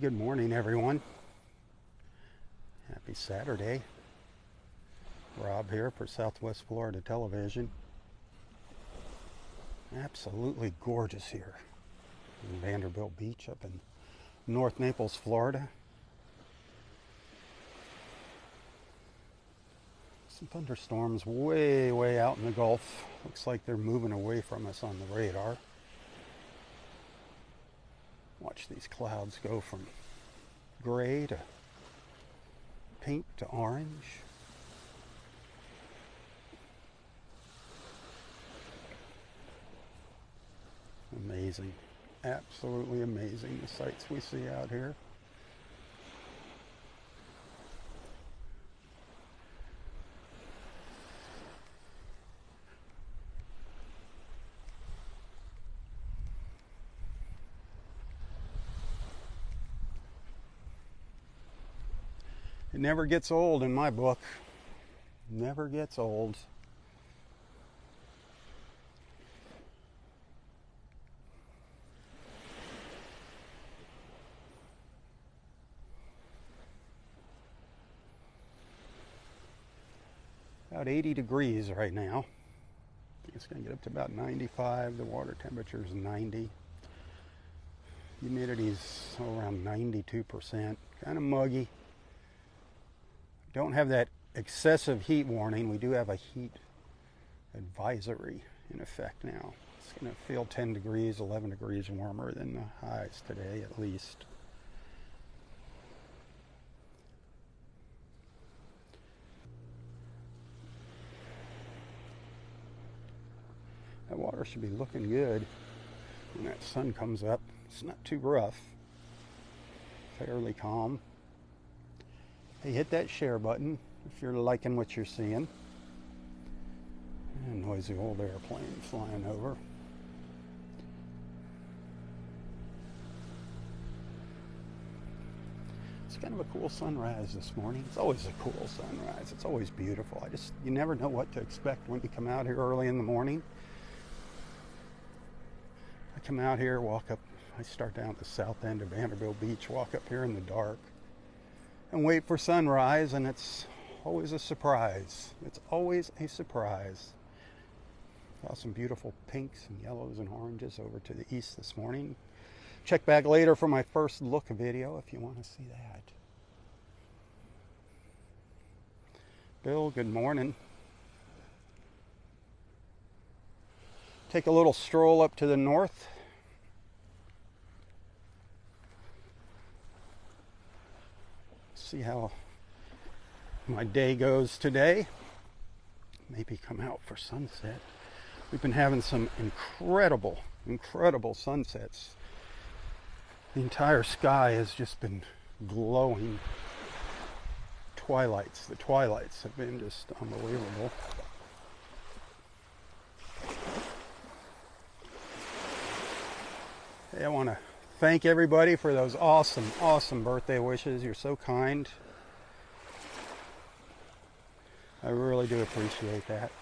Good morning, everyone. Happy Saturday. Rob here for Southwest Florida Television. Absolutely gorgeous here in Vanderbilt Beach up in North Naples, Florida. Some thunderstorms way out in the Gulf. Looks like they're moving away from us on the radar. Watch these clouds go from gray to pink to orange. Amazing. Absolutely amazing, the sights we see out here. It never gets old in my book. Never gets old. About 80 degrees right now. I think it's going to get up to about 95. The water temperature is 90. Humidity's around 92%. Kind of muggy. Don't have that excessive heat warning. We do have a heat advisory in effect now. It's going to feel 10 degrees, 11 degrees warmer than the highs today at least. That water should be looking good when that sun comes up. It's not too rough. Fairly calm. Hey, hit that share button if you're liking what you're seeing. And noisy old airplane flying over. It's kind of a cool sunrise this morning. It's always a cool sunrise. It's always beautiful. You never know what to expect when you come out here early in the morning. I come out here, walk up, I start down at the south end of Vanderbilt Beach, walk up here in the dark, and wait for sunrise, and it's always a surprise. It's always a surprise. Saw some beautiful pinks and yellows and oranges over to the east this morning. Check back later for my first look video if you want to see that. Bill, good morning. Take a little stroll up to the north. See how my day goes today. Maybe come out for sunset. We've been having some incredible sunsets. The entire sky has just been glowing. The twilights have been just unbelievable. Hey, I want to thank everybody for those awesome birthday wishes. You're so kind. I really do appreciate that.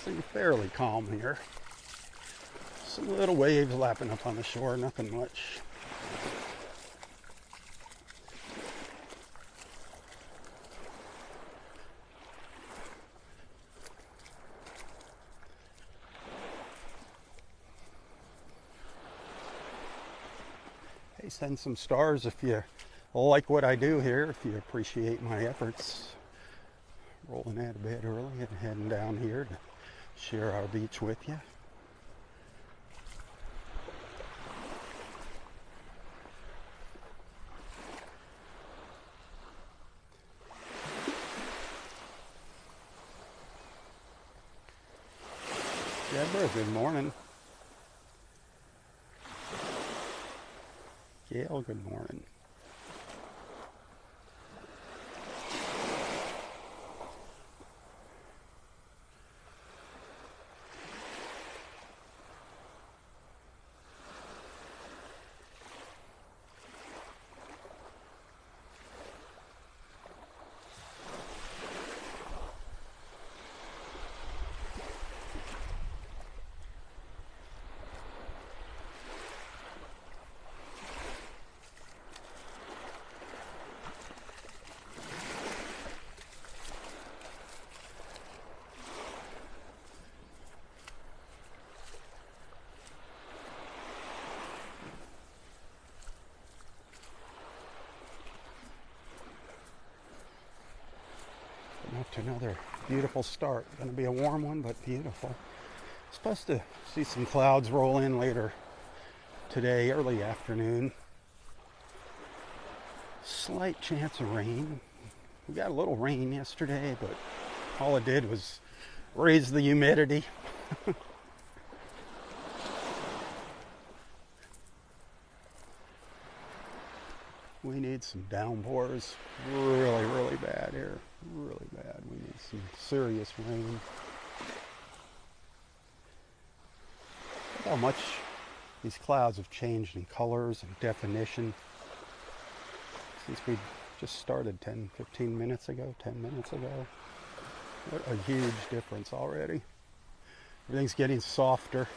Seems fairly calm here. Some little waves lapping up on the shore, nothing much. Hey, send some stars if you like what I do here, if you appreciate my efforts. Rolling out of bed early and heading down here to share our beach with you. Deborah, good morning. Gail, good morning. Another beautiful start. Going to be a warm one, but beautiful. Supposed to see some clouds roll in later today, early afternoon. Slight chance of rain. We got a little rain yesterday, but all it did was raise the humidity. We need some downpours really, really bad here. Really bad. We need some serious rain. Look how much these clouds have changed in colors and definition since we just started 15 minutes ago, 10 minutes ago. What a huge difference already. Everything's getting softer.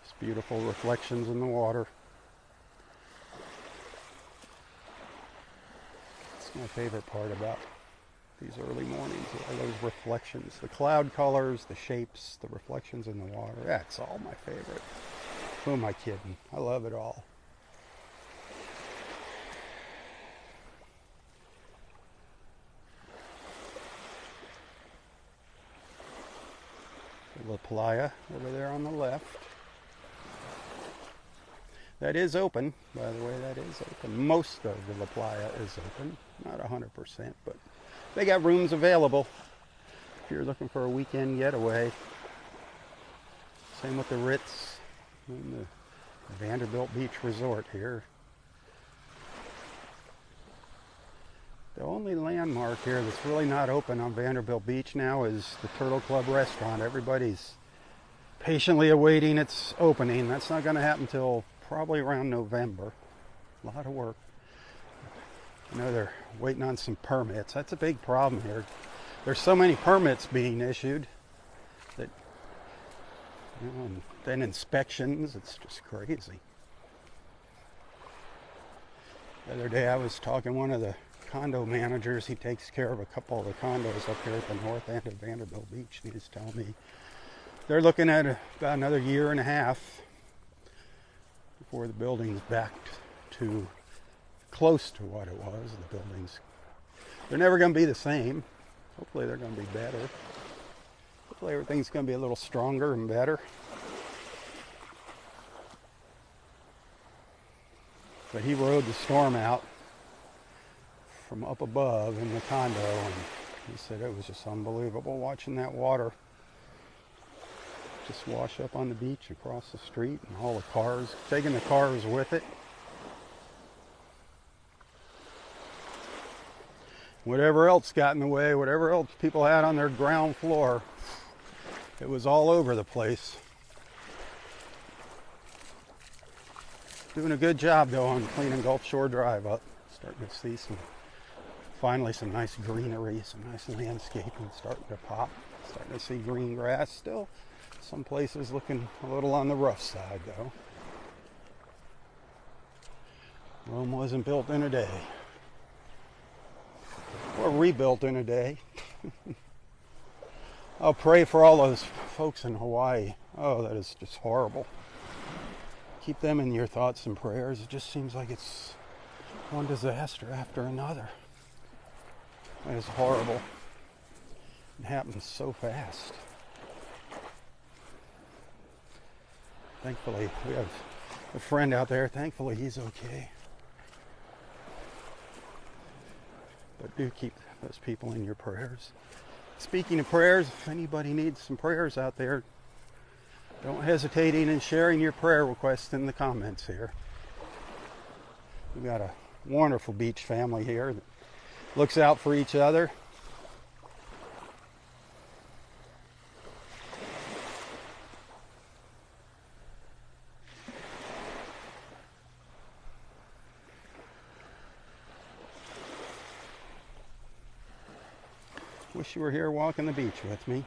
It's beautiful reflections in the water. It's my favorite part about these early mornings, are those reflections. The cloud colors, the shapes, the reflections in the water. That's all my favorite. Who am I kidding? I love it all. La Playa over there on the left. That is open, by the way, that is open. Most of the La Playa is open. Not 100%, but they got rooms available if you're looking for a weekend getaway. Same with the Ritz and the Vanderbilt Beach Resort here. The only landmark here that's really not open on Vanderbilt Beach now is the Turtle Club restaurant. Everybody's patiently awaiting its opening. That's not going to happen until probably around November. A lot of work. I know they're waiting on some permits. That's a big problem here. There's so many permits being issued that, you know, and then inspections. It's just crazy. The other day I was talking to one of the condo managers. He takes care of a couple of the condos up here at the north end of Vanderbilt Beach. He was telling me they're looking at about another year and a half before the building's back to close to what it was. The buildings, they're never going to be the same. Hopefully they're going to be better. Hopefully everything's going to be a little stronger and better. But he rode the storm out from up above in the condo, and he said it was just unbelievable watching that water just wash up on the beach across the street, and all the cars, taking the cars with it. Whatever else got in the way, whatever else people had on their ground floor, it was all over the place. Doing a good job though on cleaning Gulf Shore Drive up. Starting to see finally some nice greenery, some nice landscaping starting to pop. Starting to see green grass. Still some places looking a little on the rough side though. Rome wasn't built in a day. Or rebuilt in a day. I'll pray for all those folks in Hawaii. Oh, that is just horrible. Keep them in your thoughts and prayers. It just seems like it's one disaster after another. That is horrible. It happens so fast. Thankfully, we have a friend out there. Thankfully, he's okay. But do keep those people in your prayers. Speaking of prayers, if anybody needs some prayers out there, don't hesitate in sharing your prayer requests in the comments here. We've got a wonderful beach family here that looks out for each other. Wish you were here walking the beach with me.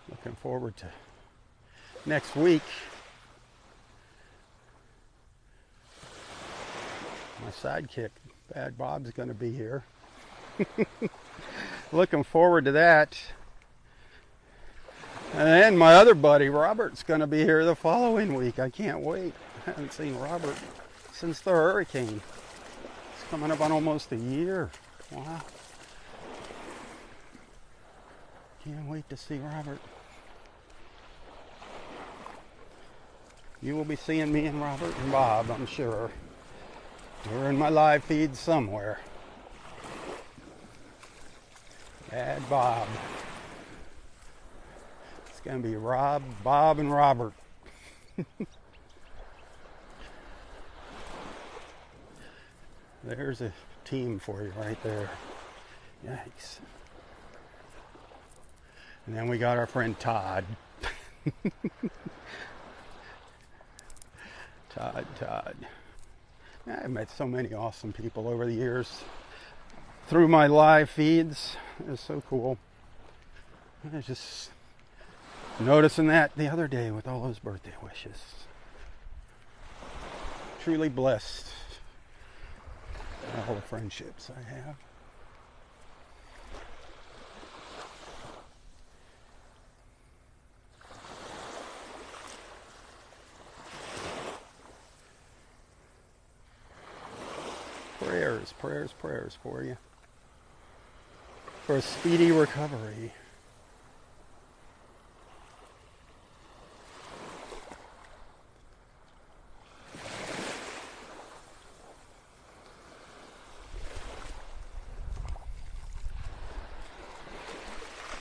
Looking forward to next week. My sidekick, Bad Bob's going to be here. Looking forward to that. And my other buddy Robert's going to be here the following week. I can't wait. I haven't seen Robert since the hurricane. It's coming up on almost a year. Wow. Can't wait to see Robert. You will be seeing me and Robert and Bob, I'm sure. They're in my live feed somewhere. Dad, Bob. It's going to be Rob, Bob, and Robert. There's a team for you right there. Yikes. And then we got our friend Todd. Todd. I've met so many awesome people over the years through my live feeds. It's so cool. I was just noticing that the other day with all those birthday wishes. Truly blessed by all the friendships I have. Prayers for you. For a speedy recovery.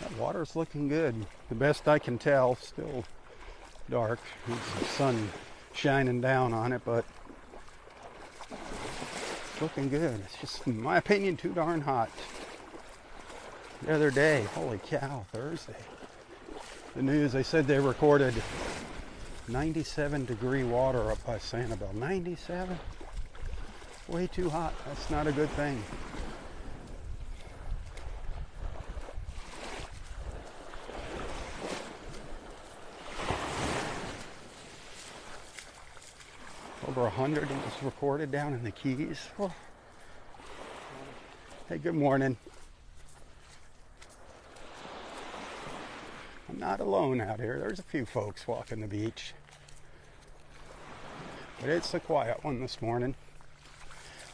That water's looking good. The best I can tell. Still dark. There's some sun shining down on it, but looking good. It's just, in my opinion, too darn hot. The other day, holy cow, Thursday, the news, they said they recorded 97 degree water up by Sanibel. 97? Way too hot. That's not a good thing. Over 100 was recorded down in the Keys. Oh. Hey, good morning. I'm not alone out here. There's a few folks walking the beach. But it's a quiet one this morning.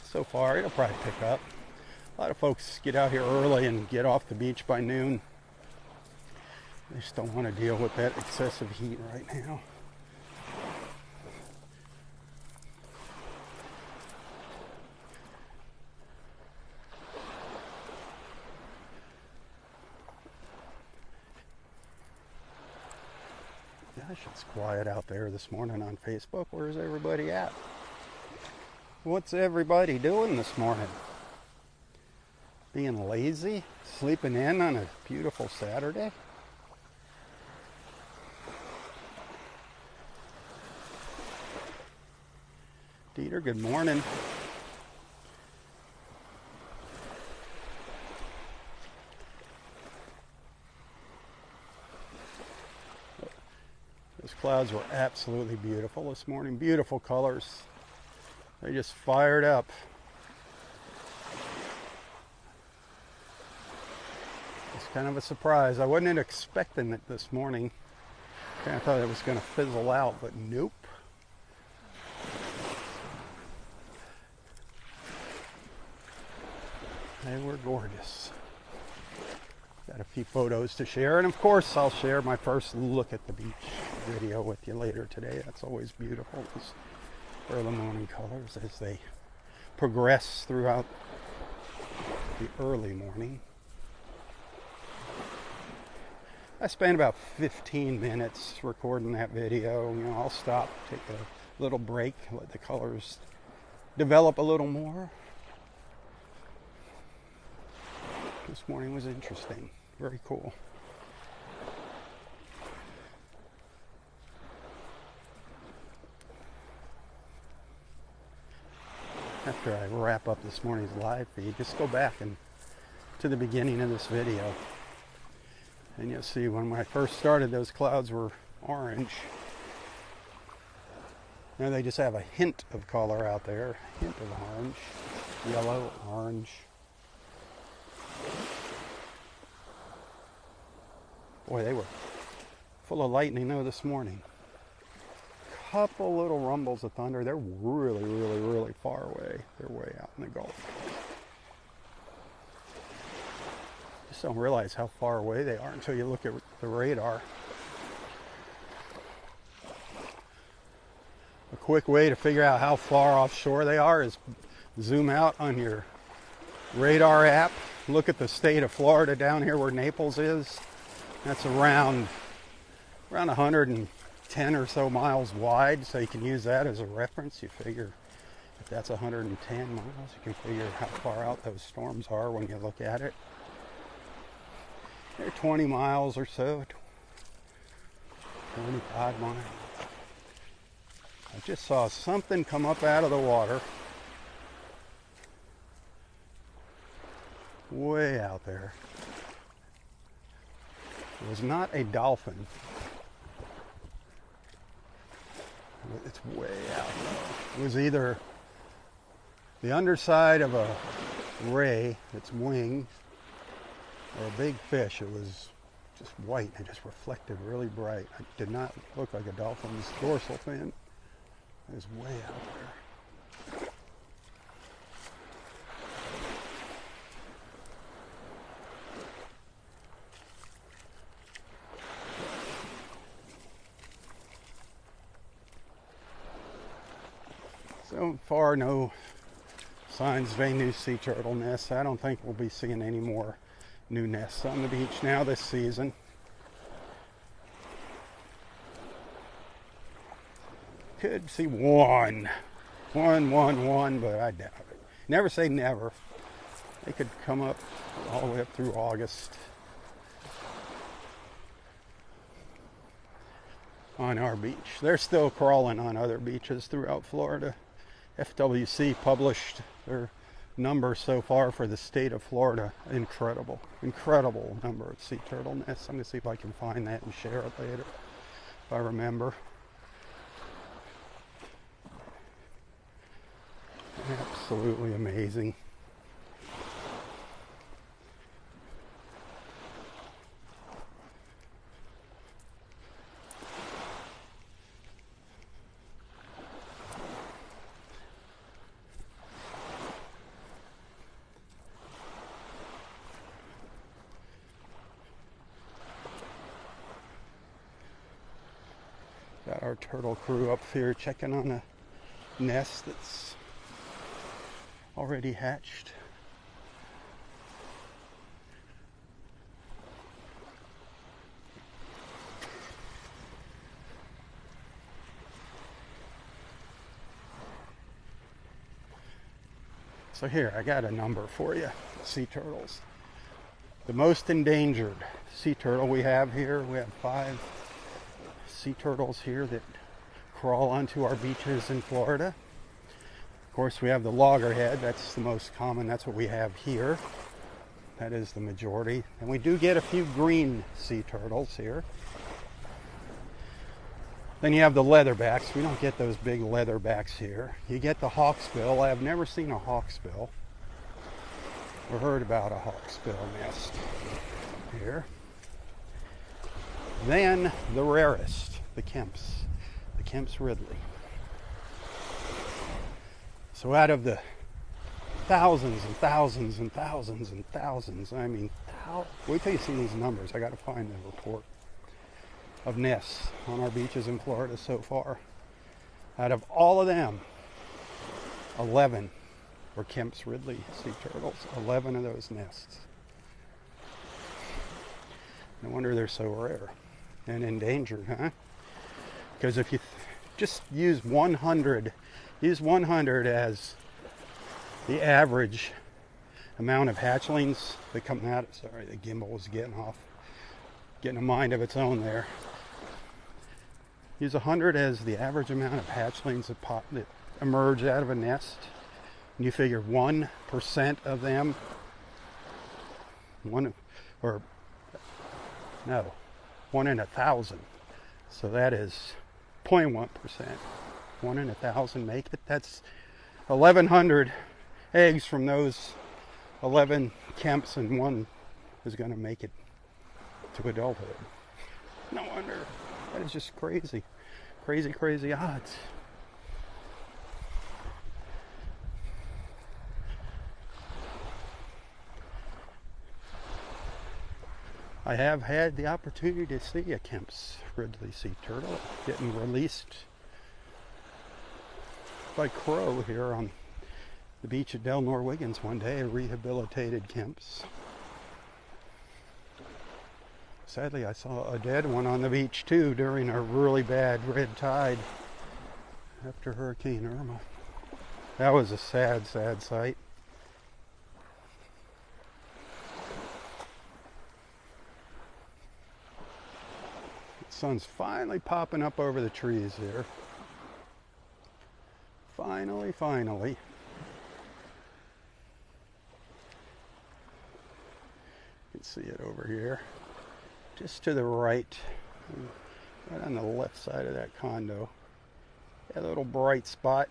So far, it'll probably pick up. A lot of folks get out here early and get off the beach by noon. They just don't want to deal with that excessive heat right now. Gosh, it's quiet out there this morning on Facebook. Where's everybody at? What's everybody doing this morning? Being lazy? Sleeping in on a beautiful Saturday? Dieter, good morning. Those clouds were absolutely beautiful this morning. Beautiful colors. They just fired up. It's kind of a surprise. I wasn't expecting it this morning. Kind of thought it was going to fizzle out, but nope. They were gorgeous. Got a few photos to share, and of course I'll share my first look at the beach video with you later today. That's always beautiful, those early morning colors as they progress throughout the early morning. I spent about 15 minutes recording that video. You know, I'll stop, take a little break, let the colors develop a little more. This morning was interesting. Very cool. After I wrap up this morning's live feed, just go back and to the beginning of this video. And you'll see when I first started, those clouds were orange. Now they just have a hint of color out there. A hint of orange. Yellow, orange. Boy, they were full of lightning though this morning. Couple little rumbles of thunder. They're really, really, really far away. They're way out in the Gulf. Just don't realize how far away they are until you look at the radar. A quick way to figure out how far offshore they are is zoom out on your radar app. Look at the state of Florida down here where Naples is. That's around 110 or so miles wide, so you can use that as a reference. You figure if that's 110 miles, you can figure how far out those storms are when you look at it. They're 20 miles or so, 25 miles. I just saw something come up out of the water way out there. It was not a dolphin. It's way out though. It was either the underside of a ray, its wing, or a big fish. It was just white. It just reflected really bright. It did not look like a dolphin's dorsal fin. It was way out there. So far, no signs of a new sea turtle nest. I don't think we'll be seeing any more new nests on the beach now this season. Could see one, but I doubt it. Never say never. They could come up all the way up through August on our beach. They're still crawling on other beaches throughout Florida. FWC published their numbers so far for the state of Florida. Incredible number of sea turtle nests. I'm going to see if I can find that and share it later, if I remember. Absolutely amazing. Got our turtle crew up here checking on a nest that's already hatched. So here, I got a number for you, sea turtles. The most endangered sea turtle we have here, we have 5 sea turtles here that crawl onto our beaches in Florida. Of course, we have the loggerhead. That's the most common. That's what we have here. That is the majority. And we do get a few green sea turtles here. Then you have the leatherbacks. We don't get those big leatherbacks here. You get the hawksbill. I have never seen a hawksbill or heard about a hawksbill nest here. Then the rarest, the Kemp's Ridley. So out of the thousands and thousands and thousands and thousands, I mean, wait till you see these numbers. I got to find the report of nests on our beaches in Florida so far. Out of all of them, 11 were Kemp's Ridley sea turtles. 11 of those nests. No wonder they're so rare and endangered, huh? Because if you just use 100 as the average amount of hatchlings that come out. Sorry, the gimbal was getting a mind of its own there. Use 100 as the average amount of hatchlings that emerge out of a nest. And you figure 1% of them, 1 in 1,000. So that is 0.1%. 1 in 1,000 make it. That's 1,100 eggs from those 11 Kemps, and one is going to make it to adulthood. No wonder. That is just crazy. Crazy, crazy odds. I have had the opportunity to see a Kemp's Ridley sea turtle getting released by crow here on the beach at Del Norwiggins one day, a rehabilitated Kemp's. Sadly, I saw a dead one on the beach too during a really bad red tide after Hurricane Irma. That was a sad, sad sight. The sun's finally popping up over the trees here. Finally, finally. You can see it over here. Just to the right on the left side of that condo. That little bright spot.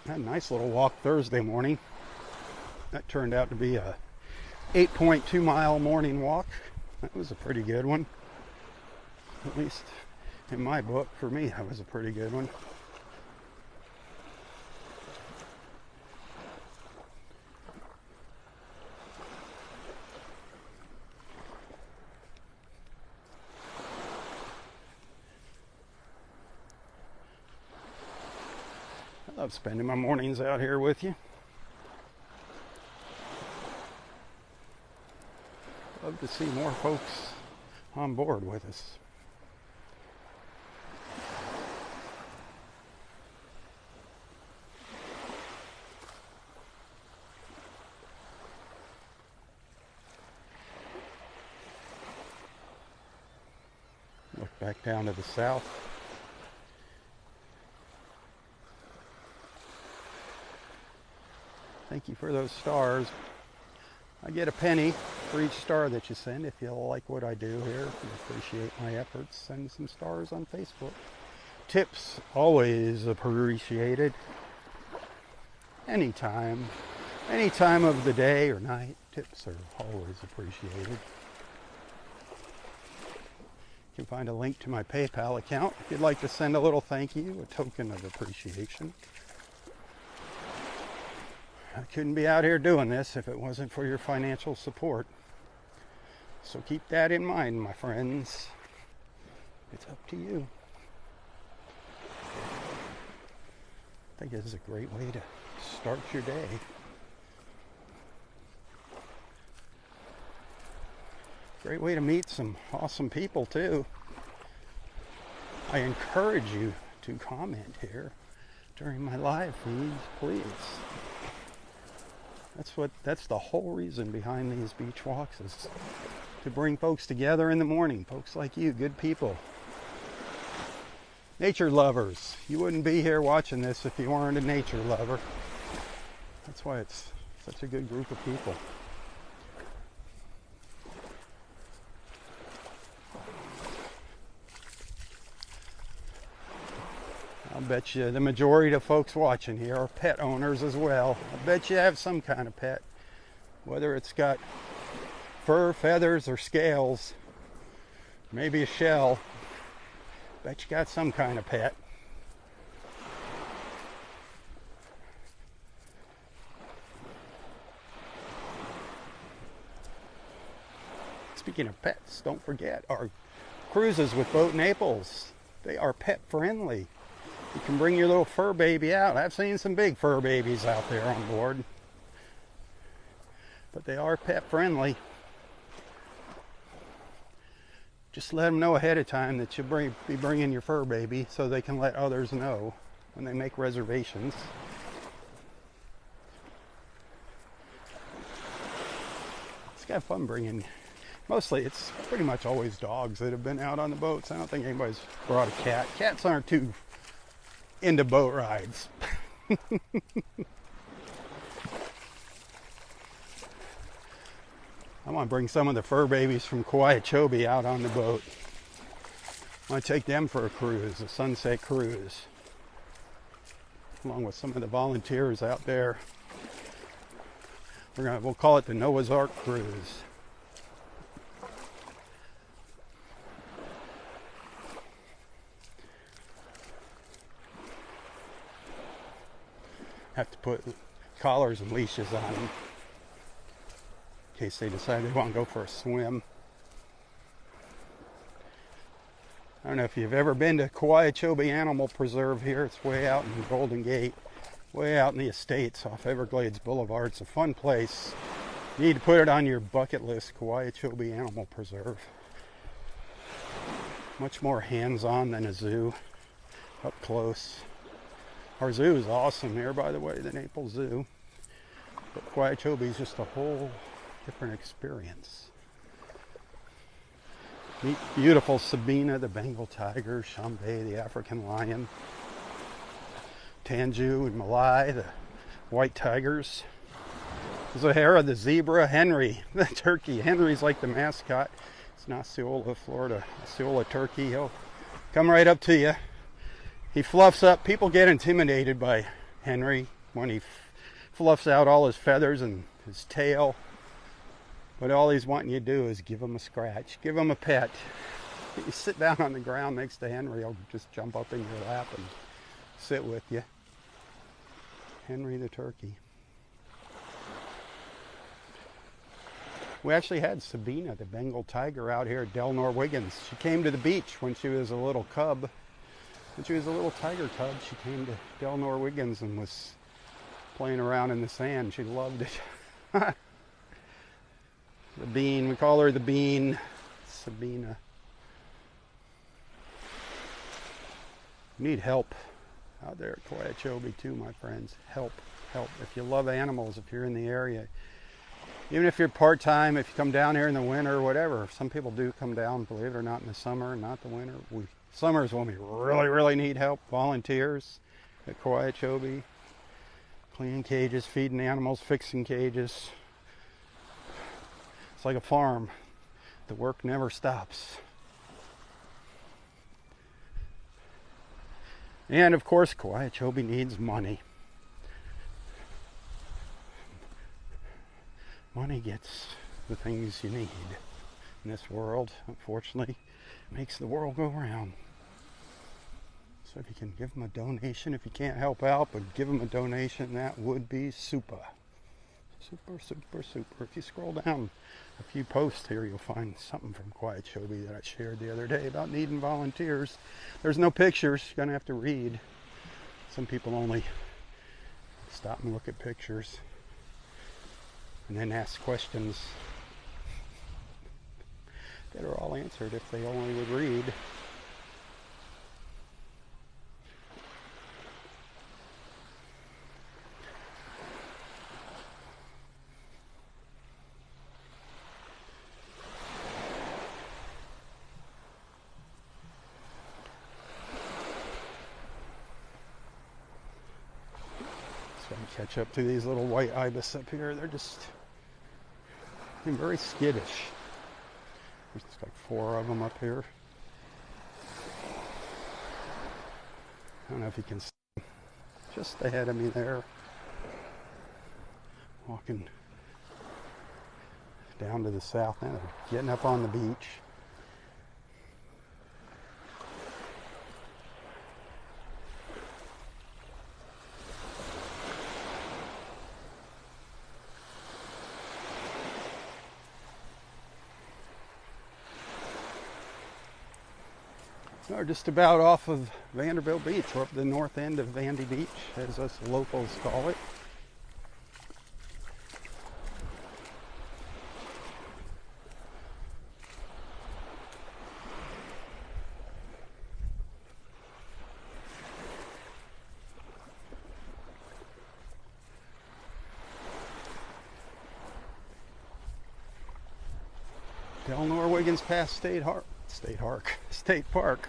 Had a nice little walk Thursday morning. That turned out to be a 8.2 mile morning walk. That was a pretty good one. At least in my book, for me, that was a pretty good one. I love spending my mornings out here with you. Love to see more folks on board with us. Look back down to the south. Thank you for those stars. I get a penny for each star that you send. If you like what I do here, if you appreciate my efforts, send some stars on Facebook. Tips, always appreciated. Anytime of the day or night, tips are always appreciated. You can find a link to my PayPal account if you'd like to send a little thank you, a token of appreciation. I couldn't be out here doing this if it wasn't for your financial support. So keep that in mind, my friends. It's up to you. I think this is a great way to start your day. Great way to meet some awesome people, too. I encourage you to comment here during my live feeds, please. That's the whole reason behind these beach walks, is to bring folks together in the morning. Folks like you, good people. Nature lovers. You wouldn't be here watching this if you weren't a nature lover. That's why it's such a good group of people. I'll bet you the majority of folks watching here are pet owners as well. I bet you have some kind of pet, whether it's got fur, feathers, or scales, maybe a shell. Bet you got some kind of pet. Speaking of pets, don't forget our cruises with Boat Naples. They are pet friendly. You can bring your little fur baby out. I've seen some big fur babies out there on board. But they are pet friendly. Just let them know ahead of time that you'll be bringing your fur baby so they can let others know when they make reservations. It's kind of fun bringing. Mostly it's pretty much always dogs that have been out on the boats. I don't think anybody's brought a cat. Cats aren't too into boat rides. I'm going to bring some of the fur babies from Kauai out on the boat. I'm going to take them for a cruise, a sunset cruise, along with some of the volunteers out there. We'll call it the Noah's Ark Cruise. Have to put collars and leashes on them in case they decide they want to go for a swim. I don't know if you've ever been to Kauai Animal Preserve here. It's way out in Golden Gate, way out in the estates off Everglades Boulevard. It's a fun place. You need to put it on your bucket list, Kauai Animal Preserve. Much more hands-on than a zoo, up close. Our zoo is awesome here, by the way, the Naples Zoo. But Kauai is just a whole different experience. Meet beautiful Sabina, the Bengal tiger, Shambay, the African lion, Tanju and Malai, the white tigers, Zahara, the zebra, Henry, the turkey. Henry's like the mascot. It's an Osceola, Florida, Osceola turkey. He'll come right up to you. He fluffs up. People get intimidated by Henry when he fluffs out all his feathers and his tail. But all he's wanting you to do is give him a scratch, give him a pet. You sit down on the ground next to Henry, he'll just jump up in your lap and sit with you. Henry the turkey. We actually had Sabina, the Bengal tiger, out here at Del Nor Wiggins. She came to the beach when she was a little cub. When she was a little tiger cub, she came to Del Nor Wiggins and was playing around in the sand. She loved it. The Bean, we call her the Bean, Sabina. You need help out there at Kauai too, my friends. Help. If you love animals, if you're in the area, even if you're part-time, if you come down here in the winter or whatever. Some people do come down, believe it or not, in the summer, not the winter. Summers when we really need help. Volunteers at Kauai, cleaning cages, feeding animals, fixing cages. It's like a farm. The work never stops. And of course, Kauai needs money. Money gets the things you need in this world. Unfortunately, it makes the world go round. So if you can give them a donation, if you can't help out, but give them a donation, that would be super. Super. If you scroll down a few posts here, you'll find something from Kauai that I shared the other day about needing volunteers. There's no pictures. You're going to have to read. Some people only stop and look at pictures and then ask questions that are all answered if they only would read. Catch up to these little white ibis up here. They're just very skittish. There's like 4 of them up here. I don't know if you can see them just ahead of me there. Walking down to the south end, getting up on the beach. We're just about off of Vanderbilt Beach. We're up the north end of Vandy Beach, as us locals call it. Del Nor Wiggins past State Park.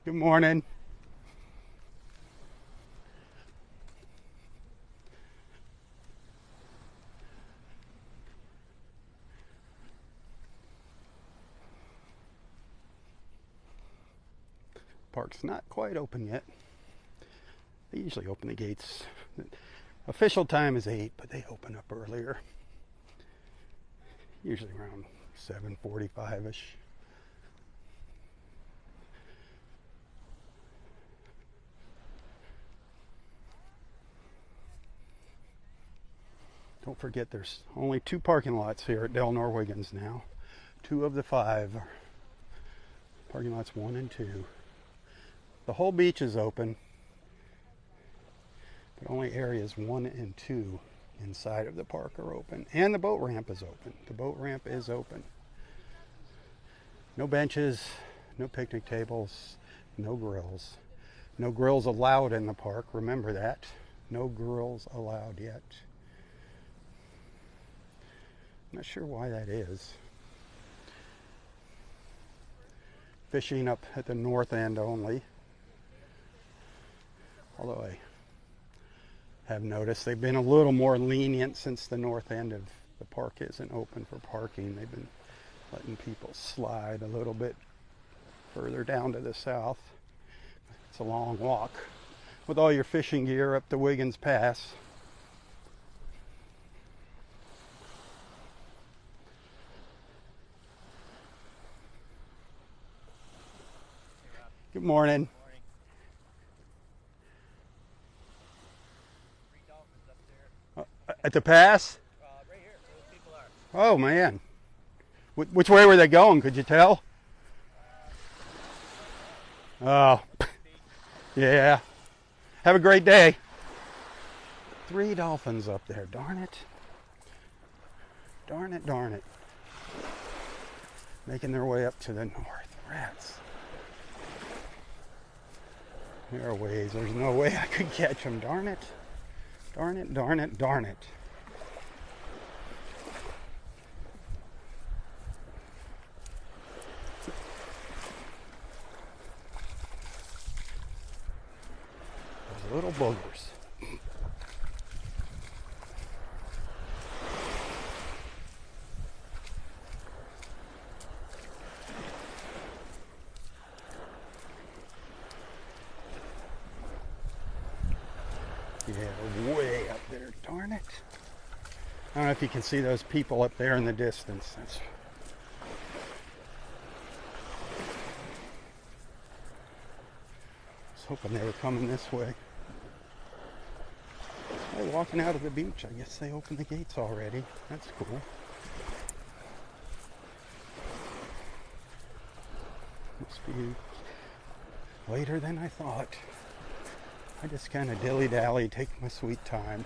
Good morning. Park's not quite open yet. They usually open the gates. Official time is 8, but they open up earlier. Usually around 7:45-ish. Don't forget there's only 2 parking lots here at Del Norwiggins now. 2 of the 5. Parking lots 1 and 2. The whole beach is open, but only areas 1 and 2 inside of the park are open. And the boat ramp is open. The boat ramp is open. No benches, no picnic tables, no grills. No grills allowed in the park, remember that. No grills allowed yet. Not sure why that is. Fishing up at the north end only. Although I have noticed they've been a little more lenient since the north end of the park isn't open for parking. They've been letting people slide a little bit further down to the south. It's a long walk with all your fishing gear up to Wiggins Pass. Good morning. At the pass? Right here, where those people are. Oh, man. Which way were they going? Could you tell? Oh, yeah. Have a great day. 3 dolphins up there. Darn it. Darn it, darn it. Making their way up to the north. Rats. There are ways. There's no way I could catch them. Darn it. Darn it, darn it, darn it. Those little boogers. Yeah, way up there. Darn it. I don't know if you can see those people up there in the distance. I was hoping they were coming this way. They're walking out of the beach. I guess they opened the gates already. That's cool. Must be later than I thought. I just kind of dilly-dally, take my sweet time.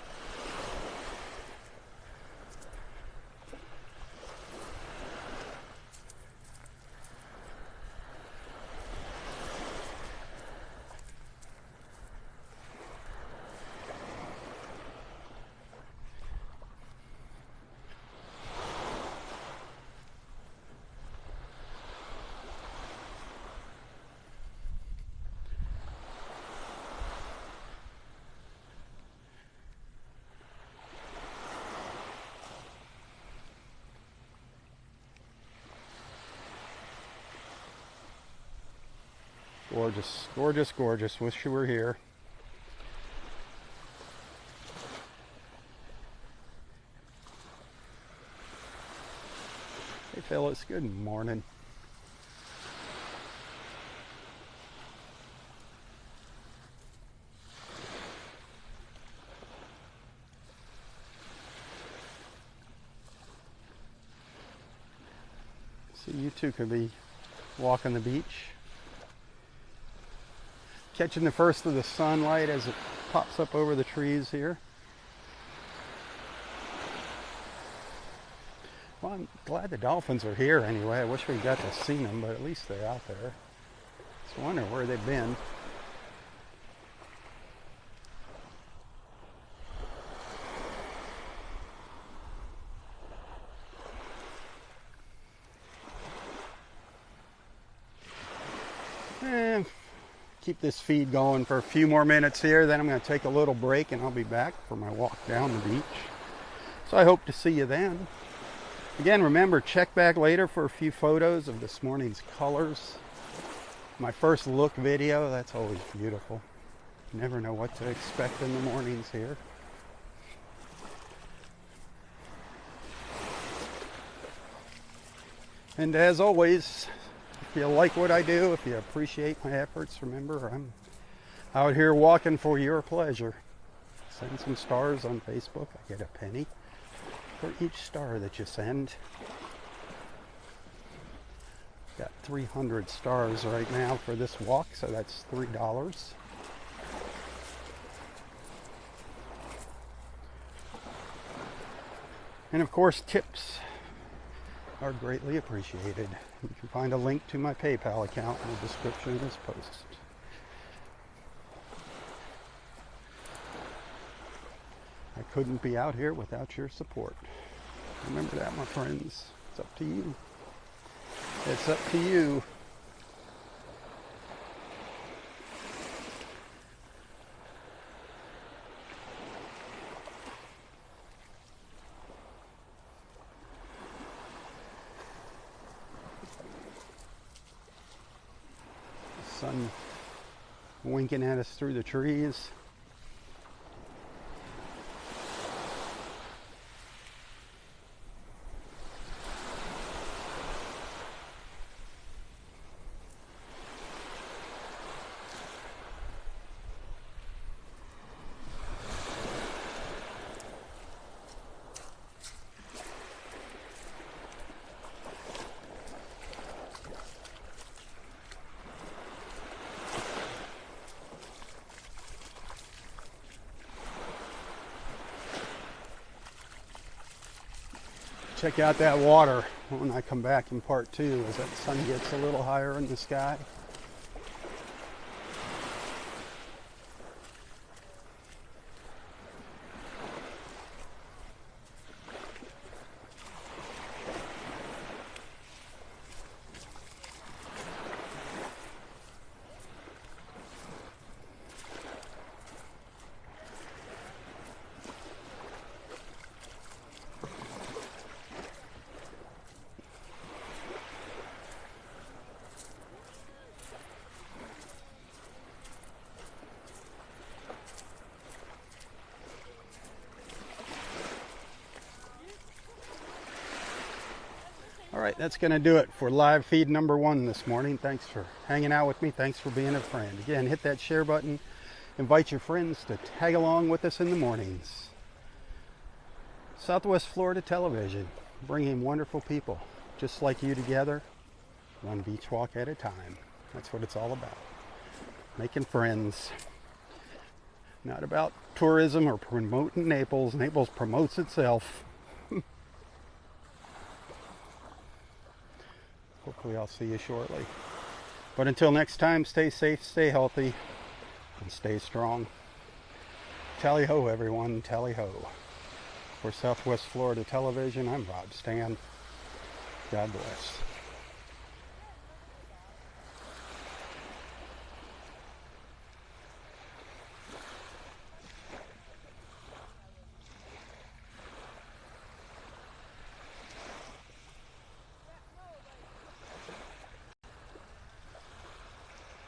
Gorgeous, gorgeous, gorgeous. Wish you were here. Hey, Phyllis. Good morning. So you two could be walking the beach, catching the first of the sunlight as it pops up over the trees here. Well, I'm glad the dolphins are here anyway. I wish we got to see them, but at least they're out there. Just wondering where they've been. keep this feed going for a few more minutes here, then I'm going to take a little break and I'll be back for my walk down the beach. So I hope to see you then. Again, remember, check back later for a few photos of this morning's colors. My first look video, that's always beautiful. You never know what to expect in the mornings here. And as always, if you like what I do, if you appreciate my efforts, remember, I'm out here walking for your pleasure. Send some stars on Facebook. I get a penny for each star that you send. Got 300 stars right now for this walk, so that's $3. And of course, tips are greatly appreciated. You can find a link to my PayPal account in the description of this post. I couldn't be out here without your support. Remember that, my friends. It's up to you. It's up to you. Sun winking at us through the trees. Check out that water when I come back in part 2 as that sun gets a little higher in the sky. All right, that's going to do it for live feed number 1 this morning. Thanks for hanging out with me. Thanks for being a friend. Again, hit that share button. Invite your friends to tag along with us in the mornings. Southwest Florida Television, bringing wonderful people just like you together, one beach walk at a time. That's what it's all about. Making friends. Not about tourism or promoting Naples. Naples promotes itself. Hopefully I'll see you shortly. But until next time, stay safe, stay healthy, and stay strong. Tally-ho, everyone, tally-ho. For Southwest Florida Television, I'm Robb Stan. God bless.